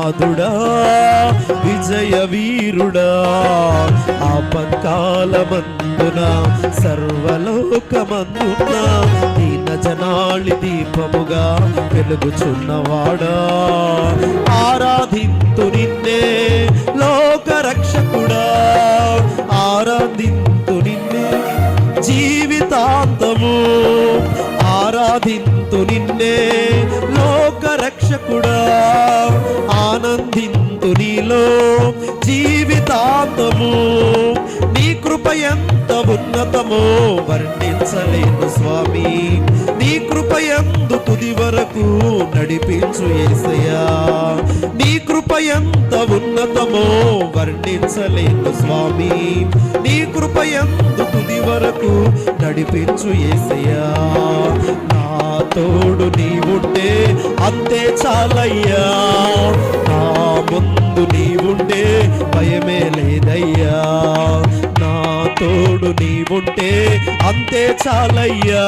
నాదుడా విజయ వీరుడా, ఆపత్కాలమందున సర్వలోకమందున దీన జనాళి దీపముగా వెలుగుచున్నవాడా, ఆరాధింతు నిన్నే లోక రక్షకుడా, ఆరాధింతు నిన్నే జీవితాంతము, ఆరాధింతు నిన్నే లోక రక్షకుడా, ఆనందింతు నీలో జీవితాంతము. నీ కృప ఎంత ఉన్నతమో వర్ణించలేను స్వామి, నీ కృప యందు తుది వరకు నడిపించు యేసయ్యా, నీ కృప ఎంత ఉన్నతమో వర్ణించలేను స్వామి, నీ కృప యందు తుది వరకు నడిపించు యేసయ్యా. నా తోడు నీవుంటే అంతే చాలయ్యా, నా ముందు నీవుంటే భయమే లేదయ్యా, నా తోడు నీవుంటే అంతే చాలయ్యా.